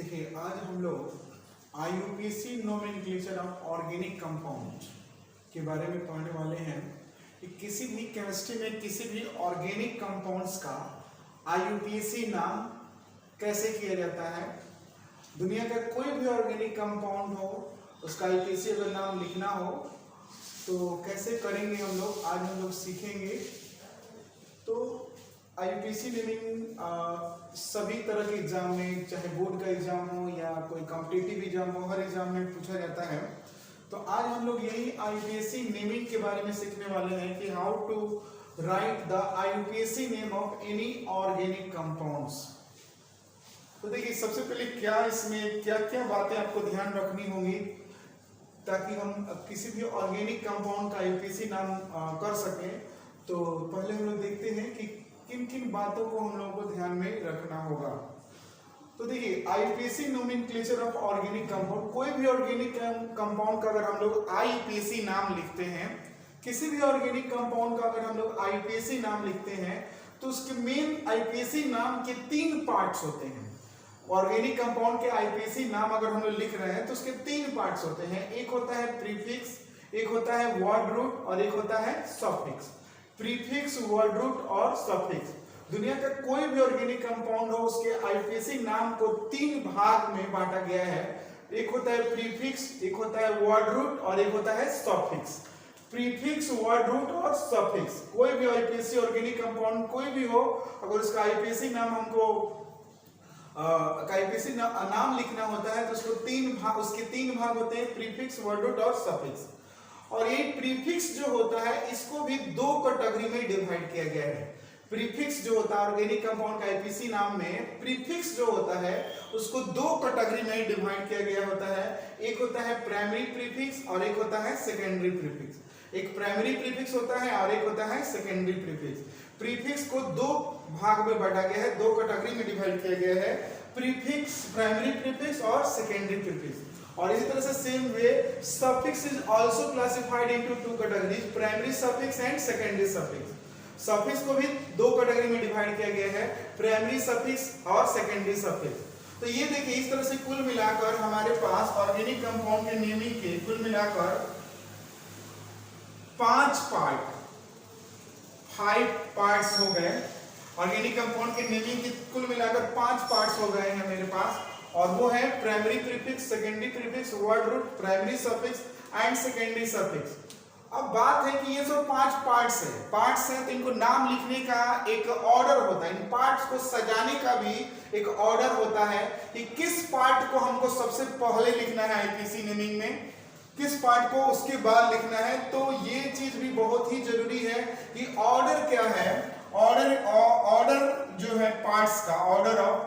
देखिए आज हम लोग IUPAC nomenclature of organic compound के बारे में पढ़ने वाले हैं कि किसी भी केमिस्ट्री में किसी भी ऑर्गेनिक कंपाउंड्स का आईयूपीएसी नाम कैसे किया जाता है। दुनिया का कोई भी ऑर्गेनिक कंपाउंड हो उसका आईयूपीएसी अगर नाम लिखना हो तो कैसे करेंगे आज हम लोग सीखेंगे। तो आईयूपीएसी नेमिंग सभी तरह के एग्जाम में, चाहे बोर्ड का एग्जाम हो या कोई कॉम्पिटिटिव एग्जाम हो, हर एग्जाम में पूछा जाता है। तो आज हम लोग यही आईयूपीएसी नेमिंग के बारे में सीखने वाले हैं कि how to write the IUPAC name of any organic compounds. तो देखिए सबसे पहले इसमें क्या क्या बातें आपको ध्यान रखनी होंगी ताकि हम किसी भी ऑर्गेनिक कंपाउंड का आईयूपीएसी नाम कर सकें। तो पहले हम लोग देखते हैं कि किन किन बातों को हम लोगों को ध्यान में रखना होगा। तो देखिए IUPAC nomenclature of organic compound, कोई भी ऑर्गेनिक कंपाउंड का अगर हम लोग आईयूपीएसी नाम लिखते हैं, किसी भी ऑर्गेनिक कंपाउंड का अगर हम लोग आईयूपीएसी नाम लिखते हैं तो उसके मेन आईयूपीएसी नाम के 3 पार्ट्स होते हैं। ऑर्गेनिक कंपाउंड के आईयूपीएसी नाम अगर हम लोग लिख रहे हैं तो उसके 3 पार्ट्स होते हैं। एक होता है प्रीफिक्स, एक होता है वर्ड रूट और एक होता है सफिक्स। प्रीफिक्स, वर्ड रूट और सफिक्स। दुनिया का कोई भी ऑर्गेनिक कंपाउंड हो उसके आईयूपीएसी नाम को 3 भाग में बांटा गया है। एक होता है प्रीफिक्स, एक होता है वर्ड रूट और एक होता है सफिक्स। प्रीफिक्स, वर्ड रूट और सफिक्स, कोई भी आईयूपीएसी ऑर्गेनिक कंपाउंड कोई भी हो, अगर उसका आईयूपीएसी नाम हमको आईयूपीएसी नाम लिखना होता है तो उसके 3 भाग होते हैं, प्रीफिक्स, वर्ड रूट और सफिक्स। और ये प्रीफिक्स जो होता है इसको भी 2 कैटेगरी में डिवाइड किया गया है। प्रीफिक्स जो होता है ऑर्गेनिक कंपाउंड का आईयूपीएसी नाम में, प्रीफिक्स जो होता है उसको 2 कैटेगरी में डिवाइड किया गया होता है। एक होता है प्राइमरी प्रीफिक्स और एक होता है सेकेंडरी प्रीफिक्स। एक प्राइमरी प्रीफिक्स होता है और एक होता है सेकेंडरी प्रीफिक्स। प्रीफिक्स को 2 भाग में बांटा गया है, 2 कैटेगरी में डिवाइड किया गया है, प्रीफिक्स, प्राइमरी प्रीफिक्स और सेकेंडरी प्रीफिक्स। और इसी तरह से same way suffix is also classified into 2 categories, primary suffix and secondary suffix. Suffix को भी 2 कैटेगरी में डिवाइड किया गया है, प्राइमरी सफिक्स और सेकेंडरी सफिक्स। तो ये देखिए इस तरह से कुल मिलाकर हमारे पास ऑर्गेनिक कंपाउंड के नेमिंग के कुल मिलाकर 5 पार्ट्स हो गए। ऑर्गेनिक कंपाउंड के नेमिंग के कुल मिलाकर 5 पार्ट्स हो गए हैं मेरे पास, और वो है primary prefix, secondary prefix, word root, primary suffix and secondary suffix. अब बात है कि ये सब 5 पार्ट्स हैं तो इनको नाम लिखने का एक ऑर्डर होता है, इन पार्ट्स को सजाने का भी एक ऑर्डर होता है कि किस पार्ट को हमको सबसे पहले लिखना है आईयूपीएसी नेमिंग में, किस पार्ट को उसके बाद लिखना है। तो ये चीज भी बहुत ही जरूरी है कि ऑर्डर क्या है। ऑर्डर जो है पार्ट्स का, ऑर्डर ऑफ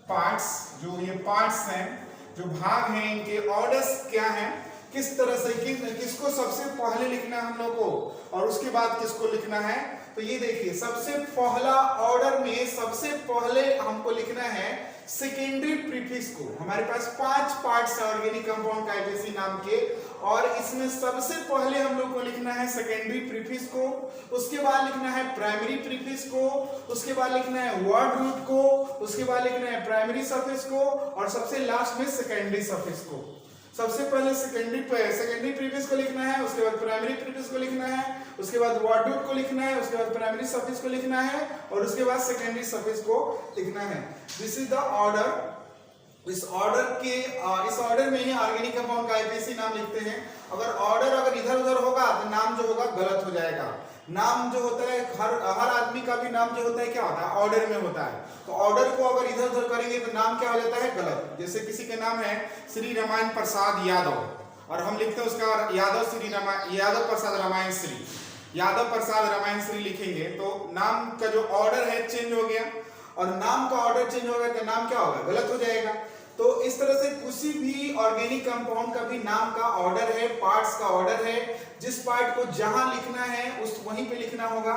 पार्ट्स, जो ये पार्ट्स हैं, जो भाग हैं, इनके ऑर्डर्स क्या हैं, किस तरह से किसको सबसे पहले लिखना है हम लोग को और उसके बाद किसको लिखना है। तो ये देखिए सबसे पहला ऑर्डर में सबसे पहले हमको लिखना है सेकेंडरी प्रीफिक्स को। हमारे पास 5 पार्ट्स है ऑर्गेनिक कंपाउंड का आईयूपीएसी नाम के, और इसमें सबसे पहले हम लोग को लिखना है सेकेंडरी प्रीफिक्स को, उसके बाद लिखना है प्राइमरी प्रीफिक्स को, उसके बाद लिखना है वर्ड रूट को, उसके बाद लिखना है प्राइमरी सफिक्स को, और सबसे लास्ट में सेकेंडरी सफिक्स को। सबसे पहले सेकेंडरी प्रीफिक्स को लिखना है, उसके बाद प्राइमरी प्रीफिक्स को लिखना है, उसके बाद वर्ड रूट को लिखना है, उसके बाद प्राइमरी सफिक्स को लिखना है और उसके बाद सेकेंडरी सफिक्स को लिखना है। This is the order. इस ऑर्डर में ही ऑर्गेनिक कंपाउंड का आईयूपीएसी नाम लिखते हैं। अगर इधर उधर होगा तो नाम जो होगा गलत हो जाएगा। नाम जो होता है हर आदमी का भी नाम जो होता है क्या होता है, ऑर्डर में होता है। तो ऑर्डर को अगर इधर उधर करेंगे तो नाम क्या हो जाता है, गलत। जैसे किसी के नाम है श्री रामायण प्रसाद यादव और हम लिखते हैं उसका यादव प्रसाद रामायण श्री, यादव प्रसाद रामायण श्री लिखेंगे तो नाम का जो ऑर्डर है चेंज हो गया, और नाम का ऑर्डर चेंज हो गया तो नाम क्या होगा, गलत हो जाएगा। तो इस तरह से किसी भी ऑर्गेनिक कंपाउंड का भी नाम का ऑर्डर है, पार्ट्स का ऑर्डर है। जिस पार्ट को जहां लिखना है वहीं पे लिखना होगा।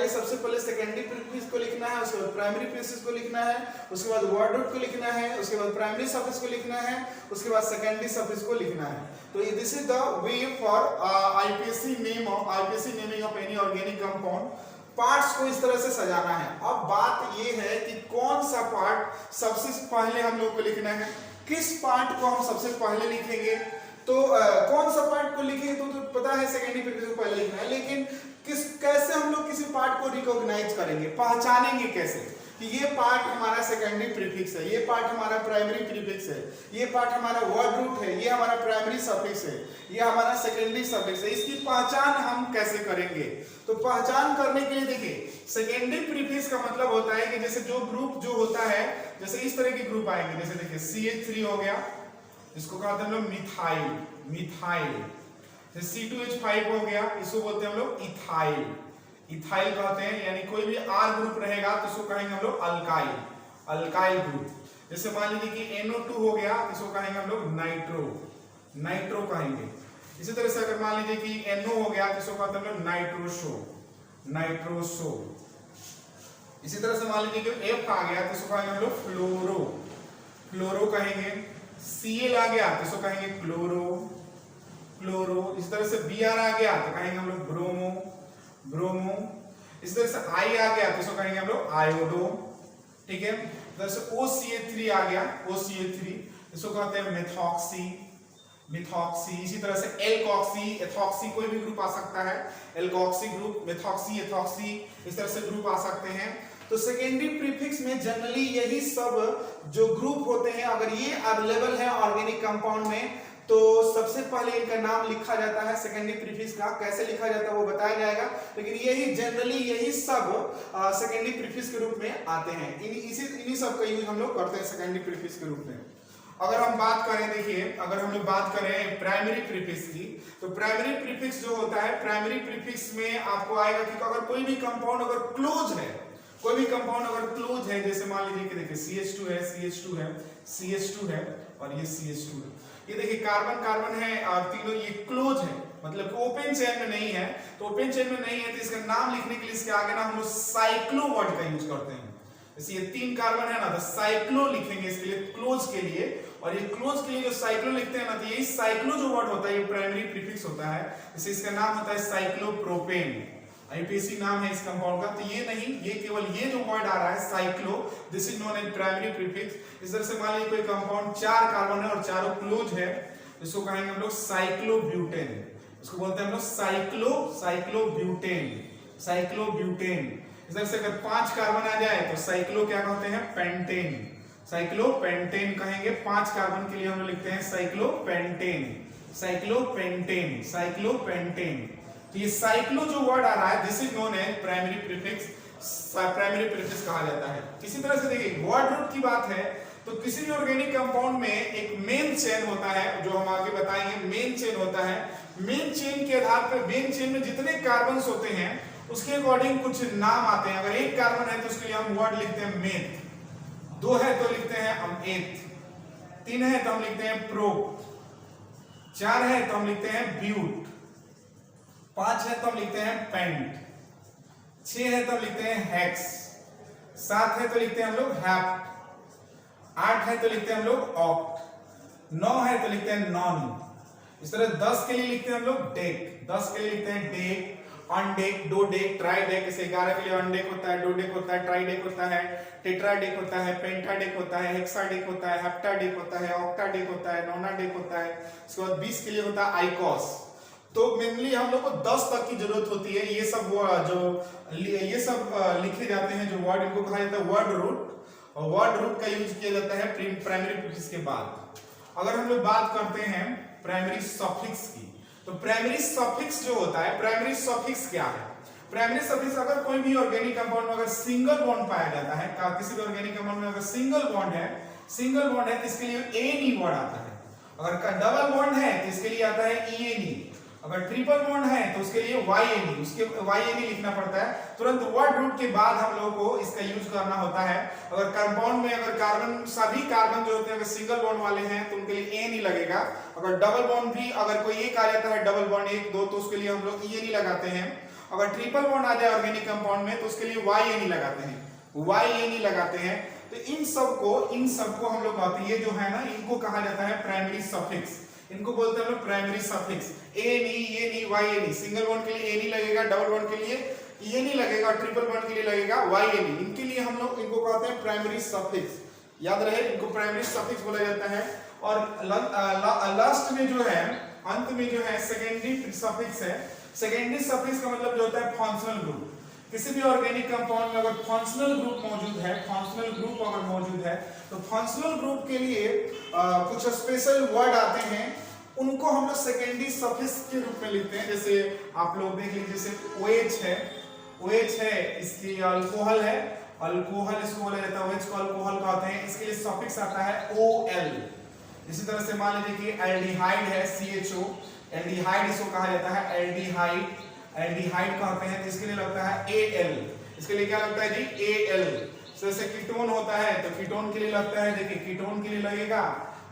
सबसे पहले सेकेंडरी प्रीफिक्स को लिखना है, उसके बाद प्राइमरी प्रीफिक्स को लिखना है, उसके बाद वर्ड रूट को लिखना है, उसके बाद प्राइमरी सफिक्स को लिखना है, उसके बाद सेकेंडरी सफिक्स को लिखना है। तो this is the way for IUPAC naming of any organic compound. Parts को इस तरह से सजाना है। अब बात ये है कि कौन सा पार्ट सबसे पहले हम लोग को लिखना है, किस पार्ट को हम सबसे पहले लिखेंगे। तो कौन सा पार्ट को लिखेंगे तो पता है सेकेंडरी प्रीफिक्स को पहले लिखना है, लेकिन कैसे हम लोग किसी पार्ट को रिकॉग्नाइज करेंगे, पहचानेंगे कैसे कि ये पार्ट हमारा सेकेंडरी प्रीफिक्स है, ये पार्ट हमारा प्राइमरी प्रीफिक्स है, ये पार्ट हमारा वर्ड रूट है, ये हमारा प्राइमरी सफिक्स है, ये हमारा सेकेंडरी सफिक्स है। इसकी पहचान हम कैसे करेंगे? तो पहचान करने के लिए देखिए, सेकेंडरी प्रीफिक्स का मतलब होता है कि जैसे जो ग्रुप जो होता है, जैसे इस तरह के ग्रुप आएंगे, जैसे देखिए CH3 हो गया, इसको कहते हैं हम लोग मिथाइल, मिथाइल। C2H5 हो गया, इसको बोलते हैं हम लोग इथाइल, इथाइल कहते हैं। यानी कोई भी R ग्रुप रहेगा तो इसको कहेंगे हम लोग अल्काइल, अल्काइल ग्रुप। जैसे मान लीजिए कि NO2 हो गया, इसको कहेंगे हम लोग नाइट्रो, नाइट्रो कहेंगे। इसी तरह से अगर मान लीजिए कि NO हो गया तो इसको कहते हैं हम लोग नाइट्रोसो, नाइट्रोसो। इसी तरह से मान लीजिए कि F आ गया तो इसको कहेंगे हम लोग फ्लोरो, फ्लोरो कहेंगे। Cl आ गया तो इसको कहेंगे क्लोरो, क्लोरो। इस तरह से Br आ गया तो कहेंगे हम लोग ब्रोमो, ब्रोमो। इस तरह से I आ गया तो इसको कहेंगे हम लोग आयोडो, ठीक है। इस तरह से OCH3 आ गया, OCH3, इसको कहते हैं मेथॉक्सी, मिथॉक्सी। इसी तरह से एल्कोक्सी, एथॉक्सी, कोई भी ग्रुप आ सकता है, एल्कोक्सी ग्रुप, मेथॉक्सी, एथॉक्सी, इस तरह से ग्रुप आ सकते हैं। तो सेकेंडरी प्रीफिक्स में जनरली यही सब जो ग्रुप होते हैं, अगर ये अवेलेबल है ऑर्गेनिक कंपाउंड में तो सबसे पहले इनका नाम लिखा जाता है सेकेंडरी प्रीफिक्स का। कैसे लिखा जाता है वो बताया जाएगा, लेकिन यही जनरली यही सब सेकेंडरी प्रीफिक्स के रूप में आते हैं। इन्हीं सब का यूज हम लोग करते हैं सेकेंडरी प्रीफिक्स के रूप में। अगर हम बात करें, देखिए अगर हम लोग बात करें प्राइमरी प्रीफिक्स की, तो प्राइमरी प्रीफिक्स जो होता है, प्राइमरी प्रीफिक्स में आपको आएगा कि अगर कोई भी कंपाउंड अगर क्लोज है, कोई भी कंपाउंड अगर क्लोज है, जैसे मान लीजिए कि देखिए CH2 है, CH2 है, CH2 है और ये CH2 है। ये देखिए कार्बन कार्बन है और तीनों ये क्लोज है, मतलब ओपन चेन में नहीं है। तो ओपन चेन में नहीं है तो इसका नाम लिखने के लिए इसके आगे ना हम लोग साइक्लो वर्ड का यूज करते हैं। जैसे ये 3 कार्बन है ना, तो साइक्लो लिखेंगे इसके लिए, क्लोज के लिए। और ये क्लोज के लिए जो साइक्लो लिखते हैं ना, तो यही साइक्लो जो वर्ड होता है ये प्राइमरी प्रीफिक्स होता है। जैसे इसका नाम होता है साइक्लोप्रोपेन, आईपीसी नाम है इस कंपाउंड का। तो ये नहीं, ये केवल ये जो वर्ड आ रहा है cyclo, this is known as primary prefix. इस तरह से मान लीजिए कोई कंपाउंड 4 कार्बन है और चारों क्लोज है, इसको कहेंगे हम लोग साइक्लोब्यूटेन, इसको बोलते हैं हम लोग साइक्लोब्यूटेन, साइक्लोब्यूटेन। इस तरह से अगर 5 कार्बन आ जाए तो साइक्लो क्या कहते हैं, पेंटेन, साइक्लोपेंटेन कहेंगे। 5 कार्बन के लिए हम लोग लिखते हैं साइक्लोपेंटेन, साइक्लोपेंटेन, साइक्लोपेंटेन। तो ये साइक्लो जो वर्ड आ रहा है, this is known as primary prefix, primary prefix कहा जाता है। इसी तरह से देखिए वर्ड रूट की बात है तो किसी भी ऑर्गेनिक कंपाउंड में एक मेन चेन होता है, जो हम आगे बताएंगे, मेन चेन होता है। मेन चेन के आधार पर, मेन चेन में जितने कार्बन होते हैं उसके अकॉर्डिंग कुछ नाम आते हैं। अगर 1 कार्बन है तो उसके लिए हम वर्ड लिखते हैं मेथ, 2 है तो लिखते हैं हम एथ, 3 है तो हम लिखते हैं प्रो, 4 है तो हम लिखते हैं ब्यूट, 5 है तो हम लिखते हैं पेंट, 6 है तो हम लिखते हैं हेक्स, 7 है तो लिखते हैं हम लोग हैप्ट, 8 है तो लिखते हैं हम लोग ऑक्ट, 9 है तो लिखते हैं नॉन। इस तरह 10 के लिए लिखते हैं हम लोग डेक, 10 के लिए लिखते हैं डेक, अनडेक, डोडेक, ट्राइडेक। इसे 11 के लिए अनडेक होता है, डोडेक होता है, ट्राइडेक होता है, टेट्राडेक होता है, पेंटाडेक होता है, हेक्साडेक होता है, हेप्टाडेक होता है, ऑक्टाडेक होता है, नोनाडेक होता है। इसके बाद 20 के लिए होता है आइकोस। तो मेनली हम लोग को 10 तक की जरूरत होती है। ये सब ये सब लिखे जाते हैं जो वर्ड, इनको कहा जाता है वर्ड रूट, और वर्ड रूट का यूज किया जाता है प्राइमरी प्रीफिक्स के बाद। अगर हम लोग बात करते हैं प्राइमरी सफिक्स की, तो प्राइमरी सफिक्स जो होता है, प्राइमरी सफिक्स क्या है? प्राइमरी सफिक्स अगर कोई भी ऑर्गेनिक कंपाउंड में अगर सिंगल बॉन्ड पाया जाता है, किसी भी ऑर्गेनिक कंपाउंड में अगर सिंगल बॉन्ड है तो इसके लिए एनी वर्ड आता है। अगर डबल बॉन्ड है तो इसके लिए आता है ईएनई, अगर ट्रिपल बॉन्ड है तो उसके लिए वाईएनई, उसके वाईएनई लिखना पड़ता है। तुरंत वर्ड रूट के बाद हम लोगों को इसका यूज करना होता है। अगर कंपाउंड में अगर कार्बन, सभी कार्बन जो होते हैं अगर सिंगल बॉन्ड वाले हैं तो उनके लिए एन ही लगेगा। अगर डबल बॉन्ड भी, अगर कोई एक आ जाता है डबल बॉन्ड 1 2, तो उसके लिए हम लोग ईएनई लगाते हैं। अगर ट्रिपल बॉन्ड आ जाए ऑर्गेनिक कंपाउंड में तो उसके लिए वाईएनई लगाते हैं, वाईएनई लगाते हैं। तो इन सबको हम लोग कहते हैं, ये जो है ना, इनको कहा जाता है प्राइमरी सफिक्स, इनको बोलते हैं लोग primary suffix. Ane, ene, yne, single bond के लिए एनी लगेगा, डबल बॉन्ड के लिए ये नहीं लगेगा, ट्रिपल बॉन्ड के लिए लगेगा YNE। इनके लिए हम लोग इनको कहते हैं प्राइमरी सफिक्स, याद रहे इनको प्राइमरी सफिक्स बोला जाता है। और लास्ट में जो है, अंत में जो है सेकेंडरी सफिक्स है। सेकेंडरी सफिक्स का मतलब जो होता है फंक्शनल ग्रुप। किसी भी ऑर्गेनिक कंपाउंड में अगर फंक्शनल ग्रुप मौजूद है, फंक्शनल ग्रुप अगर मौजूद है, तो फंक्शनल ग्रुप के लिए कुछ स्पेशल वर्ड आते हैं, उनको हम लोग सेकेंडरी सफिक्स के रूप में लिखते हैं। जैसे आप लोग देख लीजिए, जैसे OH है, OH है, इसकी अल्कोहल है, अल्कोहल इसको बोला जाता है, OH को अल्कोहल कहते हैं, इसके लिए सफिक्स आता है OL। इसी तरह से मान लीजिए कि एल्डिहाइड है, CHO, एल्डिहाइड इसको कहा जाता है एल्डिहाइड, एल्डिहाइड कहते हैं, तो इसके लिए लगता है AL। इसके लिए क्या लगता है जी? AL। जैसे कीटोन होता है तो कीटोन के लिए लगता है, देखिए कीटोन के लिए लगेगा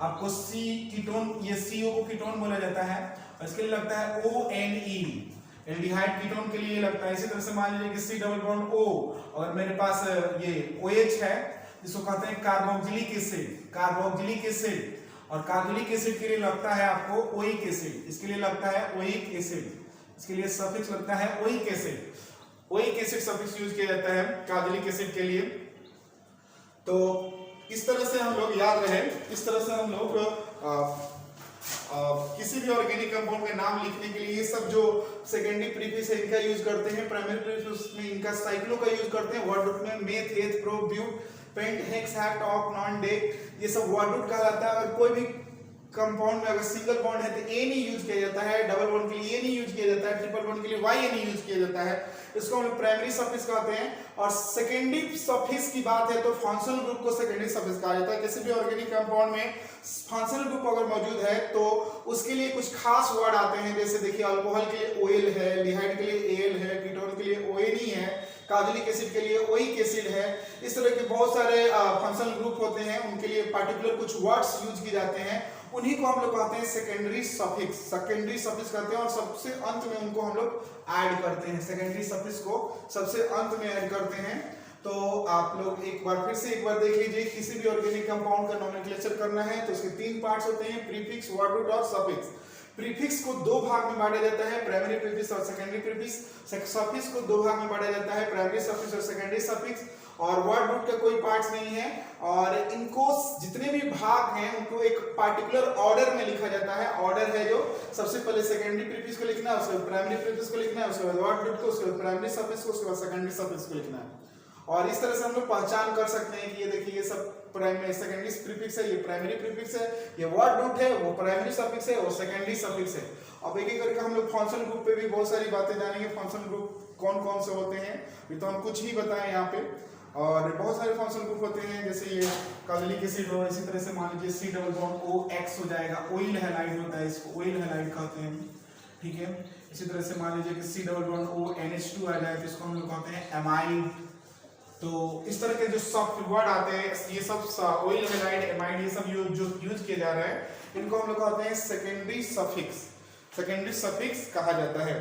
आपको C, कीटोन, ये CO को कीटोन बोला जाता है, और इसके लिए लगता है ONE, एल्डिहाइड कीटोन के लिए लगता है। इसी तरह से मान लीजिए कि C डबल बॉन्ड O, और मेरे पास ये OH है, इसको कहते हैं कार्बोक्सिलिक एसिड, कार्बोक्सिलिक एसिड, और कार्बोक्सिलिक एसिड के लिए लगता है आपको ओइक एसिड, इसके लिए लगता है ओइक एसिड, इसके लिए सफिक्स लगता है oic acid. Oic acid suffix use किया जाता है कार्बोक्सिलिक एसिड के लिए। तो इस तरह से हम लोग याद रहे, इस तरह से हम लोग किसी भी ऑर्गेनिक कंपाउंड के नाम लिखने के लिए ये सब जो सेकेंडरी प्रीफिक्स है इनका यूज करते हैं, प्राइमरी प्रीफिक्स में इनका साइक्लो का यूज करते हैं, वर्ड रूट में meth, eth, pro, but, pent, hex, hept, oct, non, dec, ये सब वर्ड रूट कहलाता है। अगर कोई भी कंपाउंड में अगर सिंगल बॉन्ड है तो A नहीं यूज किया जाता है, डबल बॉन्ड के लिए A नहीं यूज किया जाता है, ट्रिपल बॉन्ड के लिए YNE यूज किया जाता है। इसको हम लोग प्राइमरी सफिक्स कहते हैं। और सेकेंडरी सफिक्स की बात है तो फंक्शनल ग्रुप को सेकेंडरी सफिक्स कहा जाता है। किसी भी ऑर्गेनिक कंपाउंड में फंक्शनल ग्रुप अगर मौजूद है तो उसके लिए कुछ खास वर्ड आते हैं, जैसे देखिए अल्कोहल के लिए OL है, लिहाइड के लिए AL है, कीटोन के लिए ONE है, कार्बोक्सिलिक एसिड के लिए ओइक एसिड है। इस तरह के बहुत सारे फंक्शनल ग्रुप होते हैं, उनके लिए पार्टिकुलर कुछ वर्ड्स यूज किए जाते हैं, उन्हीं को हम लोग कहते हैं सेकेंडरी सफिक्स, सेकेंडरी सफिक्स कहते हैं। और सबसे अंत में उनको हम लोग ऐड करते हैं, सेकेंडरी सफिक्स को सबसे अंत में ऐड करते हैं। तो आप लोग एक बार फिर से एक बार देख लीजिए, किसी भी ऑर्गेनिक कंपाउंड का नोमेनक्लेचर करना है तो उसके 3 पार्ट्स होते हैं, प्रीफिक्स, वर्ड रूट और सफिक्स। प्रीफिक्स को 2 भाग में बांटा जाता है, प्राइमरी प्रीफिक्स और सेकेंडरी प्रीफिक्स। सफिक्स को 2 भाग में बांटा जाता है, प्राइमरी सफिक्स और सेकेंडरी सफिक्स। और वर्ड रूट का कोई पार्ट्स नहीं है, और इनको जितने भी भाग हैं उनको एक पार्टिकुलर ऑर्डर में लिखा जाता है। ऑर्डर है जो सबसे पहले सेकेंडरी प्रीफिक्स को लिखना है, उसके बाद प्राइमरी प्रीफिक्स को लिखना है, उसके बाद वर्ड रूट को, उसके बाद प्राइमरी सफिक्स को, उसके बाद सेकेंडरी सफिक्स को लिखना है। और इस तरह से हम लोग पहचान कर सकते हैं कि ये देखिए ये सब प्राइमरी सेकेंडरी प्रीफिक्स है, ये प्राइमरी प्रीफिक्स है, ये वर्ड रूट है, वो प्राइमरी सफिक्स है, वो सेकेंडरी सफिक्स है। अब एक एक करके हम लोग फंक्शनल ग्रुप पे भी बहुत सारी बातें जानेंगे, फंक्शनल ग्रुप कौन कौन से होते हैं, ये तो हम कुछ ही बताएं यहाँ पे। और बहुत सारे फंक्शनल ग्रुप होते हैं, जैसे ये कार्बोक्सिलिक एसिड हो, इसी तरह से मान लीजिए C डबल बॉन्ड OX हो जाएगा, ऑयल हैलाइड होता है, इसको ऑयल हैलाइड कहते हैं, ठीक है। इसी तरह से मान लीजिए कि C डबल बॉन्ड ONH2 आ जाए तो इसको हम लोग कहते हैं एमाइड। तो इस तरह के जो सब वर्ड आते हैं, ये सब ऑयल हैलाइड, एमाइड, ये सब जो यूज किए जा रहे हैं, इनको हम लोग कहते हैं सेकेंडरी सफिक्स, सेकेंडरी सफिक्स कहा जाता है।